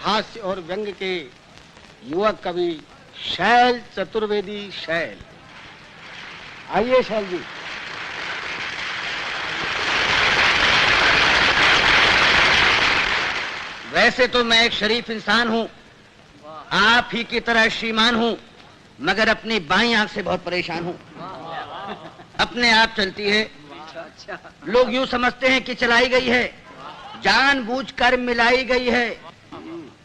हास्य और व्यंग के युवक कवि शैल चतुर्वेदी शैल। आइए शैल जी। वैसे तो मैं एक शरीफ इंसान हूँ, आप ही की तरह श्रीमान हूँ, मगर अपनी बाईं आंख से बहुत परेशान हूँ। अपने आप चलती है, लोग यूं समझते हैं कि चलाई गई है, जानबूझकर मिलाई गई है।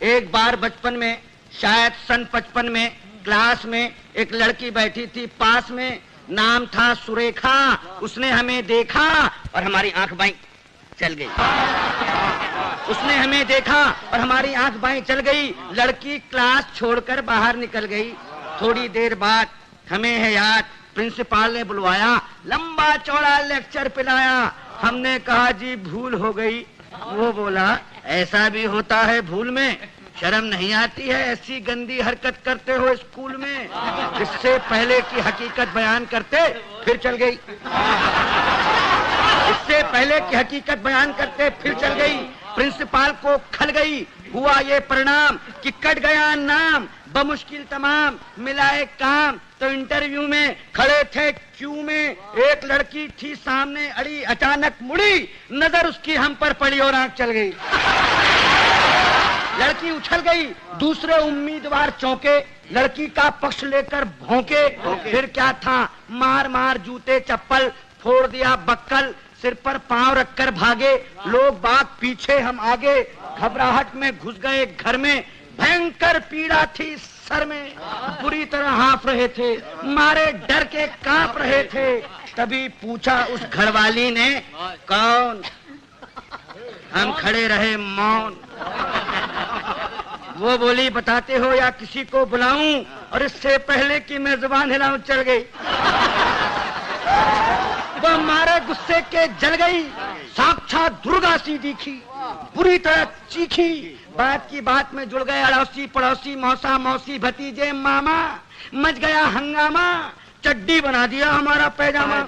एक बार बचपन में, शायद सन 55 में, क्लास में एक लड़की बैठी थी पास में, नाम था सुरेखा। उसने हमें देखा और हमारी आंख बाईं चल गई। उसने हमें देखा और हमारी आंख बाईं चल गई। लड़की क्लास छोड़कर बाहर निकल गई। थोड़ी देर बाद हमें है याद, प्रिंसिपल ने बुलवाया, लंबा चौड़ा लेक्चर पिलाया। हमने कहा जी भूल हो गई। वो बोला ऐसा भी होता है भूल में, शर्म नहीं आती है ऐसी गंदी हरकत करते हो स्कूल में। इससे पहले की हकीकत बयान करते फिर चल गई। इससे पहले की हकीकत बयान करते फिर चल गई। प्रिंसिपल को खल गई। हुआ ये परिणाम कि कट गया नाम, बमुश्किल तमाम मिलाए काम। तो इंटरव्यू में खड़े थे क्यू में, एक लड़की थी सामने अड़ी, अचानक मुड़ी, नजर उसकी हम पर पड़ी और आंख चल गई। लड़की उछल गई, दूसरे उम्मीदवार चौंके, लड़की का पक्ष लेकर भौंके। फिर क्या था, मार मार जूते चप्पल, फोड़ दिया बक्कल, सिर पर पांव रखकर भागे। लोग बाग पीछे हम आगे, घबराहट में घुस गए घर में। भयंकर पीड़ा थी सर में, बुरी तरह हाँफ रहे थे, मारे डर के कांप रहे थे। तभी पूछा उस घरवाली ने, कौन? हम खड़े रहे मौन। वो बोली बताते हो या किसी को बुलाऊं? और इससे पहले कि मैं जुबान हिलाऊं चल गई। वह मारे गुस्से के जल गई, साक्षात दुर्गा सी दिखी, बुरी तरह चीखी। बात की बात में जुड़ गए अड़ोसी पड़ोसी, मौसा मौसी भतीजे मामा। मच गया हंगामा, चड्डी बना दिया हमारा पैजामा,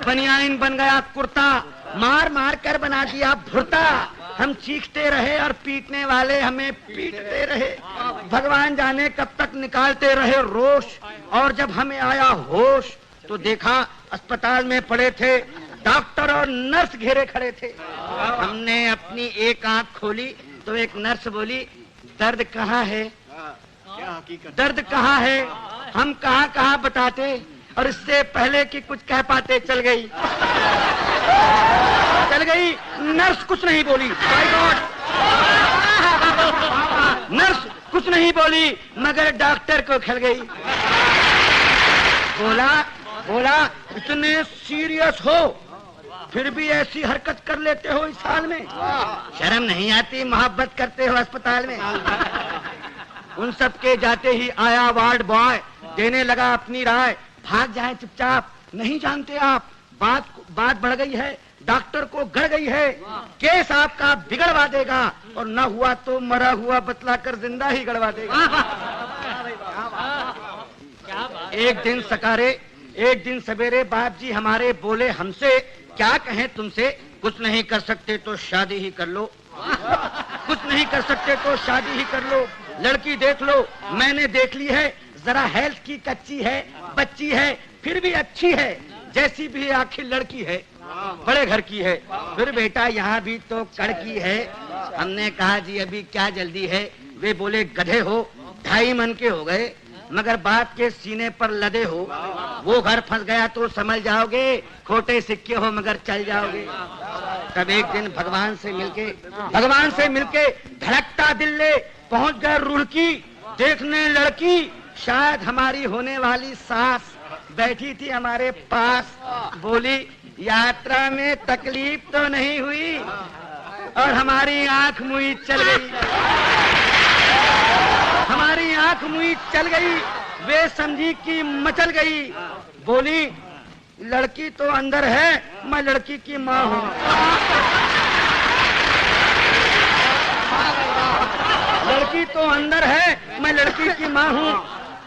बनियान बन गया कुर्ता, मार मार कर बना दिया भुर्ता। हम चीखते रहे और पीटने वाले हमें पीटते रहे। भगवान जाने कब तक निकालते रहे रोष। और जब हमें आया होश तो देखा अस्पताल में पड़े थे डॉक्टर और नर्स घेरे खड़े थे। हमने अपनी एक आंख खोली तो एक नर्स बोली, दर्द कहाँ है? दर्द कहाँ है? हम कहाँ कहाँ बताते, और इससे पहले कि कुछ कह पाते चल गई। चल गई। नर्स कुछ नहीं बोली, माय गॉड। नर्स कुछ नहीं बोली, मगर डॉक्टर को खल गई। बोला इतने सीरियस हो फिर भी ऐसी हरकत कर लेते हो इस साल में? शर्म नहीं आती? मोहब्बत करते हो अस्पताल में? उन सब के जाते ही आया वार्ड बॉय, देने लगा अपनी राय। भाग जाए चुपचाप, नहीं जानते आप बात बढ़ गई है, डॉक्टर को गड़ गई है, केस आपका बिगड़वा देगा, और न हुआ तो मरा हुआ बतलाकर जिंदा ही गड़वा देगा। एक दिन सकारे, एक दिन सवेरे बाप जी हमारे बोले हमसे, क्या कहें तुमसे, कुछ नहीं कर सकते तो शादी ही कर लो। कुछ नहीं कर सकते तो शादी ही कर लो। लड़की देख लो, मैंने देख ली है, जरा हेल्थ की कच्ची है, बच्ची है, फिर भी अच्छी है, जैसी भी आखिर लड़की है, बड़े घर की है। फिर बेटा यहाँ भी तो कड़की है। हमने कहा जी अभी क्या जल्दी है? वे बोले गधे हो, 2.5 मन के हो गए, मगर बाप के सीने पर लदे हो। वो घर फंस गया तो समझ जाओगे, खोटे सिक्के हो मगर चल जाओगे। तब एक दिन भगवान से मिलके धड़कता दिल ले पहुंच गए रुड़की, देखने लड़की, शायद हमारी होने वाली सास बैठी थी हमारे पास। बोली यात्रा में तकलीफ तो नहीं हुई? और हमारी आंख मुई चल गई। हमारी आंख मुई चल गई, वे समझी कि मचल गई। बोली लड़की तो अंदर है, मैं लड़की की माँ हूँ। लड़की तो अंदर है, मैं लड़की की माँ हूँ।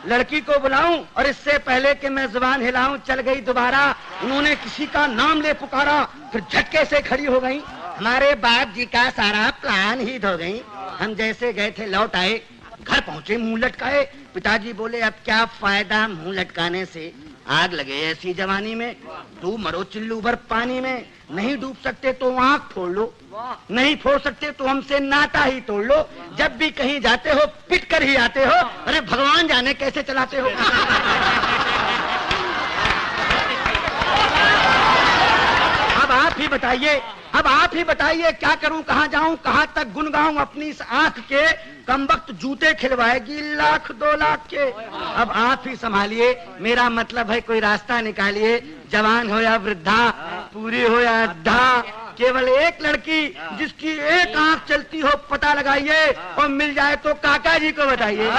लड़की को बुलाऊं? और इससे पहले कि मैं जुबान हिलाऊं चल गई दोबारा। उन्होंने किसी का नाम ले पुकारा, फिर झटके से खड़ी हो गई। हमारे बाप जी का सारा प्लान ही धो गई। हम जैसे गए थे लौट आए, घर पहुंचे मुंह लटकाए। पिताजी बोले अब क्या फायदा मुंह लटकाने से, आग लगे ऐसी जवानी में, डूब मरो चिल्लू भर पानी में। नहीं डूब सकते तो आंख फोड़ लो, नहीं फोड़ सकते तो हमसे नाता ही तोड़ लो। जब भी कहीं जाते हो पिट कर ही आते हो। अरे भगवान जाने कैसे चलाते हो। अब आप ही बताइए क्या करूं, कहां जाऊं, कहां तक गुन गाऊं अपनी इस आंख के। कम वक्त जूते खिलवाएगी 1,00,000 2 लाख के। अब आप ही संभालिए, मेरा मतलब है कोई रास्ता निकालिए। जवान हो या वृद्धा, पूरी हो या अद्धा, केवल एक लड़की जिसकी एक आंख चलती हो पता लगाइए, और मिल जाए तो काका जी को बताइए।